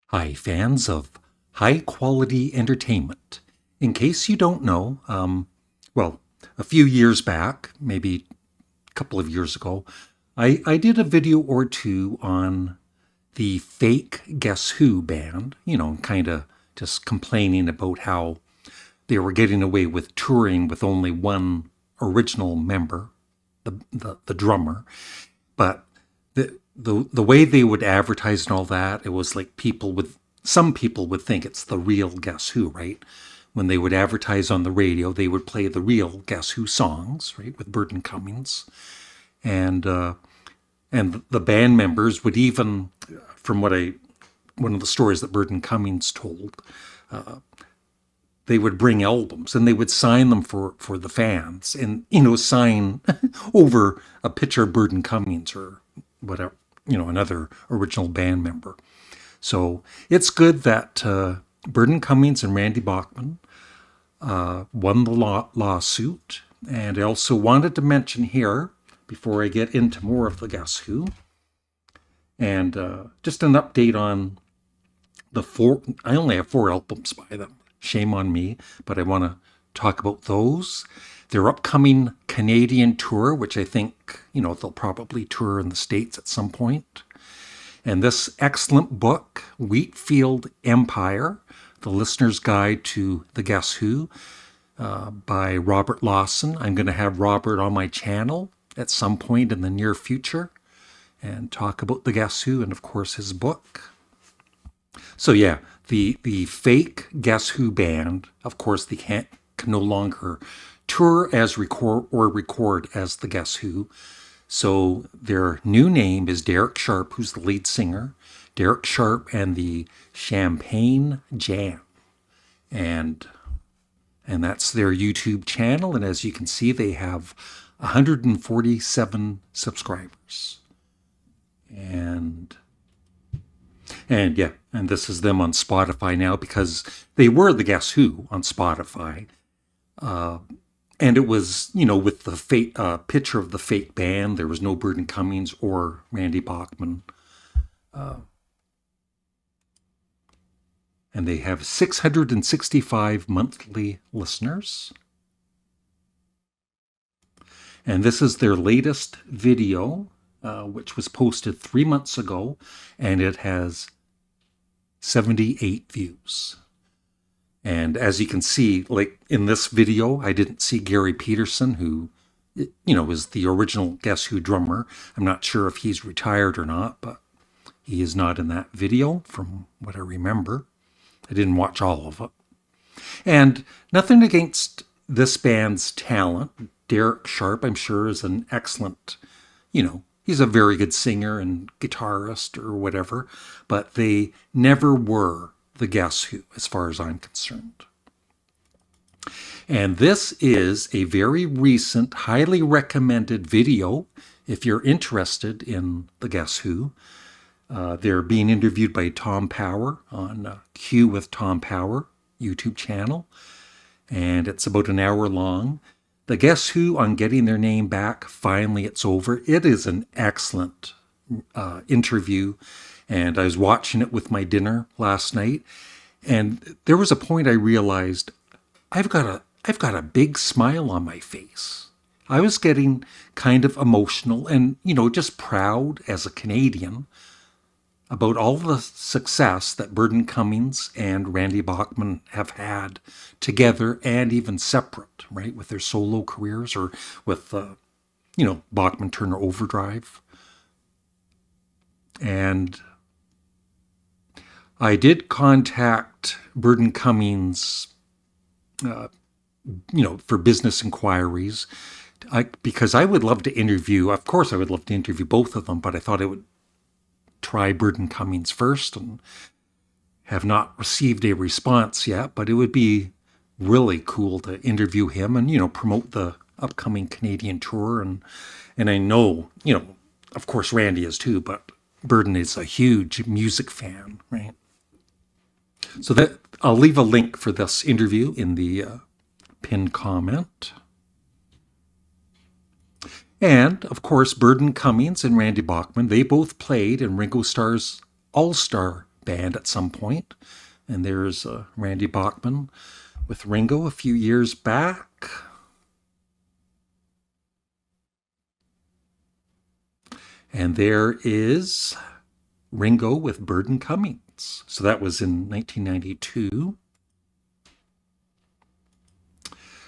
Hi, fans of high quality entertainment. In case you don't know, well, a few years back, maybe a couple of years ago, I did a video or two on the fake Guess Who band, kind of just complaining about how they were getting away with touring with only one original member, the drummer. But the way they would advertise and all that, it was like some people would think it's the real Guess Who, right? When they would advertise on the radio, they would play the real Guess Who songs, right, with Burton Cummings, and the band members would even, from one of the stories that Burton Cummings told, they would bring albums and they would sign them for the fans, and sign over a picture of Burton Cummings or whatever, another original band member. So it's good that Burton Cummings and Randy Bachman won the lawsuit. And I also wanted to mention here, before I get into more of the Guess Who, and just an update on I only have 4 albums by them. Shame on me, but I want to talk about those. Their upcoming Canadian tour, which I think, they'll probably tour in the States at some point. And this excellent book, Wheatfield Empire, The Listener's Guide to the Guess Who, by Robert Lawson. I'm going to have Robert on my channel at some point in the near future and talk about the Guess Who and, of course, his book. So yeah, the fake Guess Who band, of course, they can no longer tour as record as the Guess Who. So their new name is Derek Sharp, who's the lead singer. Derek Sharp and the Champagne Jam. And that's their YouTube channel. And as you can see, they have 147 subscribers. And yeah, and this is them on Spotify now, because they were the Guess Who on Spotify. And it was, with the fake picture of the fake band. There was no Burton Cummings or Randy Bachman. And they have 665 monthly listeners. And this is their latest video, which was posted 3 months ago, and it has 78 views. And as you can see, like in this video, I didn't see Gary Peterson, who, is the original Guess Who drummer. I'm not sure if he's retired or not, but he is not in that video from what I remember. I didn't watch all of it. And nothing against this band's talent. Derek Sharp, I'm sure, is an excellent, he's a very good singer and guitarist or whatever, but they never were the Guess Who, as far as I'm concerned. And this is a very recent, highly recommended video if you're interested in the Guess Who. They're being interviewed by Tom Power on Q with Tom Power YouTube channel, and it's about an hour long. The Guess Who on getting their name back, finally it's over. It is an excellent interview, and I was watching it with my dinner last night, and there was a point I realized I've got a big smile on my face. I was getting kind of emotional and, just proud as a Canadian about all the success that Burton Cummings and Randy Bachman have had together and even separate, right, with their solo careers, or with, Bachman Turner Overdrive. And I did contact Burton Cummings, for business inquiries, because I would love to interview, of course I would love to interview both of them, but I thought I would try Burton Cummings first, and have not received a response yet, but it would be really cool to interview him and, promote the upcoming Canadian tour. And I know, of course Randy is too, but Burton is a huge music fan, right? So that I'll leave a link for this interview in the pinned comment. And, of course, Burton Cummings and Randy Bachman, they both played in Ringo Starr's All-Star band at some point. And there's Randy Bachman with Ringo a few years back. And there is Ringo with Burton Cummings. So that was in 1992.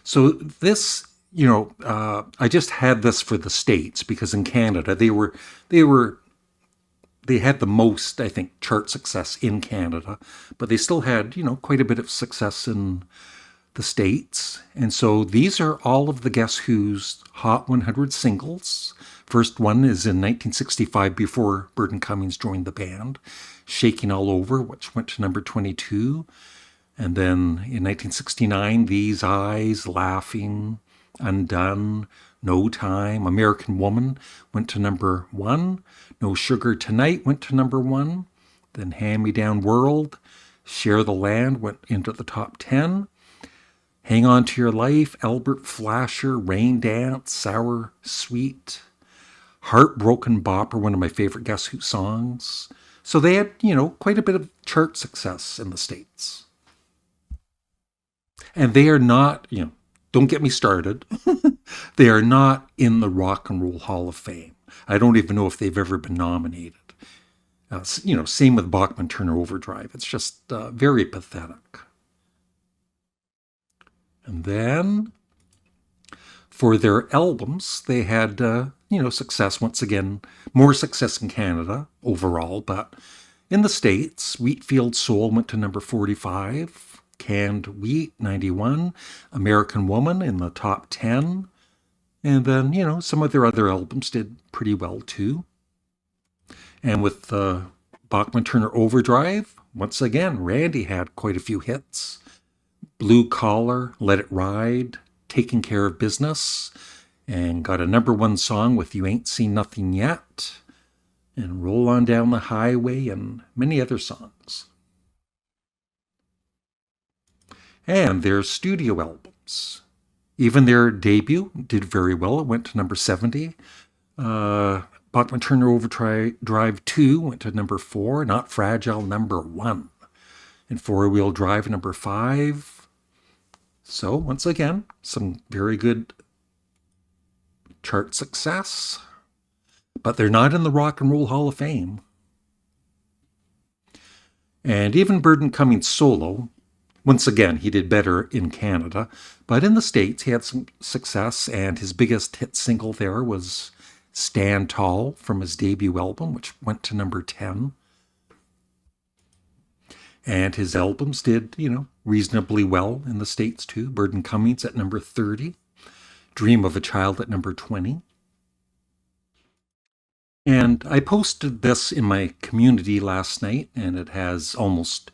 So this, I just had this for the States because in Canada they had the most, I think, chart success in Canada, but they still had, quite a bit of success in the States. And so these are all of the Guess Who's Hot 100 singles. First one is in 1965 before Burton Cummings joined the band, Shaking All Over, which went to number 22. And then in 1969, These Eyes, Laughing, Undone, No Time, American Woman went to number 1. No Sugar Tonight went to number 1. Then Hand Me Down World, Share the Land went into the top 10. Hang On to Your Life, Albert Flasher, Rain Dance, Sour Sweet, Heartbroken Bopper, one of my favorite Guess Who songs. So they had, quite a bit of chart success in the States. And they are not, don't get me started. They are not in the Rock and Roll Hall of Fame. I don't even know if they've ever been nominated. Same with Bachman Turner Overdrive. It's just very pathetic. And then for their albums, they had, success once again, more success in Canada overall, but in the States, Wheatfield Soul went to number 45, Canned Wheat 91, American Woman in the top 10, and then, some of their other albums did pretty well too. And with Bachman Turner Overdrive, once again, Randy had quite a few hits. Blue Collar, Let It Ride, Taking Care of Business, and got a number 1 song with You Ain't Seen Nothing Yet, and Roll On Down the Highway, and many other songs. And their studio albums. Even their debut did very well. It went to number 70. Bachman Turner Overdrive 2 went to number 4. Not Fragile, number 1. And Four Wheel Drive, number 5. So, once again, some very good chart success. But they're not in the Rock and Roll Hall of Fame. And even Burton Cummings solo, once again, he did better in Canada. But in the States, he had some success, and his biggest hit single there was Stand Tall from his debut album, which went to number 10. And his albums did, reasonably well in the States too. Burton Cummings at number 30. Dream of a Child at number 20. And I posted this in my community last night, and it has almost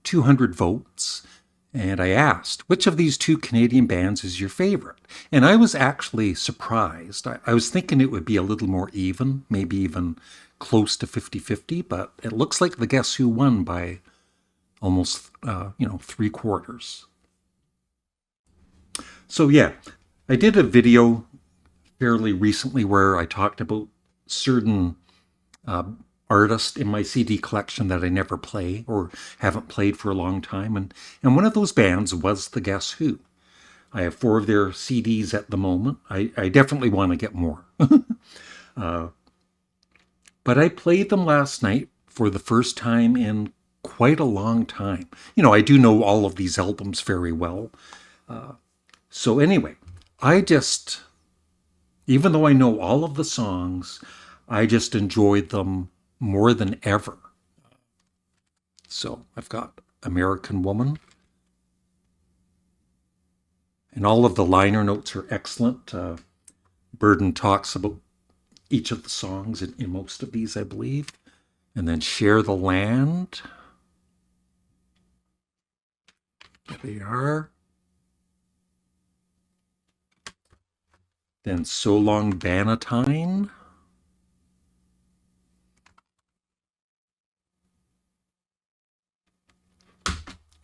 200 votes. And I asked, which of these 2 Canadian bands is your favorite? And I was actually surprised. I was thinking it would be a little more even, maybe even close to 50-50, but it looks like the Guess Who won by almost, 3/4. So yeah, I did a video fairly recently where I talked about certain artists in my CD collection that I never play or haven't played for a long time. And one of those bands was the Guess Who. I have 4 of their CDs at the moment. I definitely want to get more. But I played them last night for the first time in quite a long time. I do know all of these albums very well. So anyway, even though I know all of the songs, I just enjoyed them more than ever. So I've got American Woman. And all of the liner notes are excellent. Burton talks about each of the songs in most of these, I believe. And then Share the Land. There they are. Then So Long Bannatyne.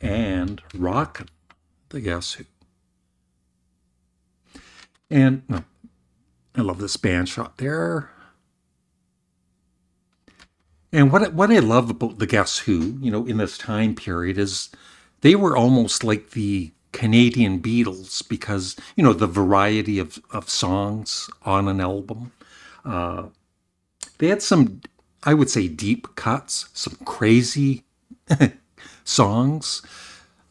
And Rockin', the Guess Who. And I love this band shot there. And what I love about the Guess Who, in this time period is they were almost like the Canadian Beatles because, the variety of songs on an album. They had some, I would say, deep cuts, some crazy songs,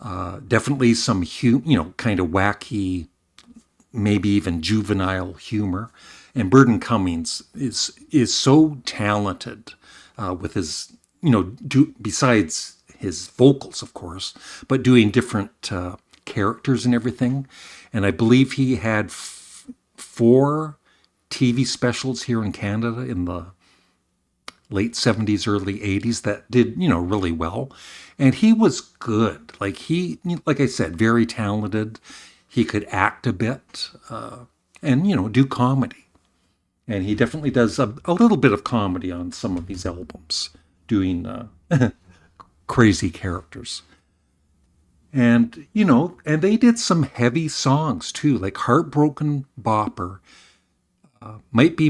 definitely some, kind of wacky, maybe even juvenile humor. And Burton Cummings is so talented with his, besides his vocals, of course, but doing different characters and everything. And I believe he had four TV specials here in Canada in the late 70s, early 80s that did, really well. And he was good. Like I said, very talented. He could act a bit and, do comedy. And he definitely does a little bit of comedy on some of these albums, doing crazy characters. And, and they did some heavy songs too, like Heartbroken Bopper might be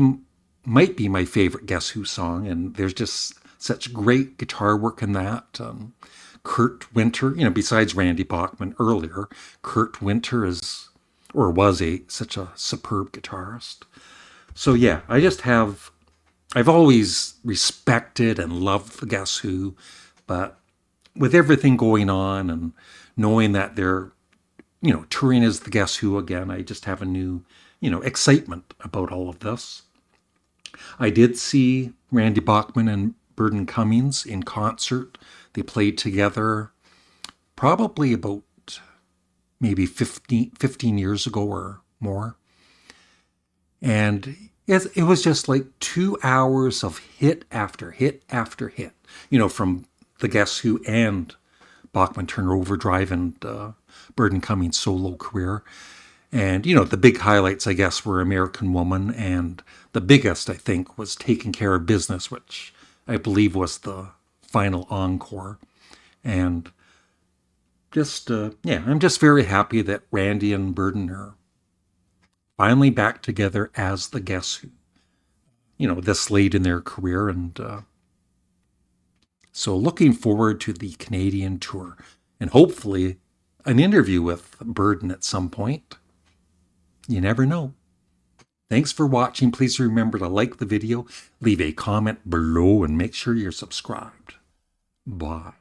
my favorite Guess Who song, and there's just such great guitar work in that. Kurt Winter, besides Randy Bachman earlier, Kurt Winter was such a superb guitarist. So yeah, I've always respected and loved the Guess Who, but with everything going on and knowing that they're, touring as the Guess Who again, I just have a new, excitement about all of this. I did see Randy Bachman and Burton Cummings in concert. They played together probably about maybe 15 years ago or more. And it was just like 2 hours of hit after hit after hit, from the Guess Who and Bachman Turner Overdrive and Burton Cummings' solo career. And, the big highlights, I guess, were American Woman. And the biggest, I think, was Taking Care of Business, which I believe was the final encore. And I'm just very happy that Randy and Burton are finally back together as the Guess Who, this late in their career. And so looking forward to the Canadian tour and hopefully an interview with Burton at some point. You never know. Thanks for watching. Please remember to like the video, leave a comment below, and make sure you're subscribed. Bye.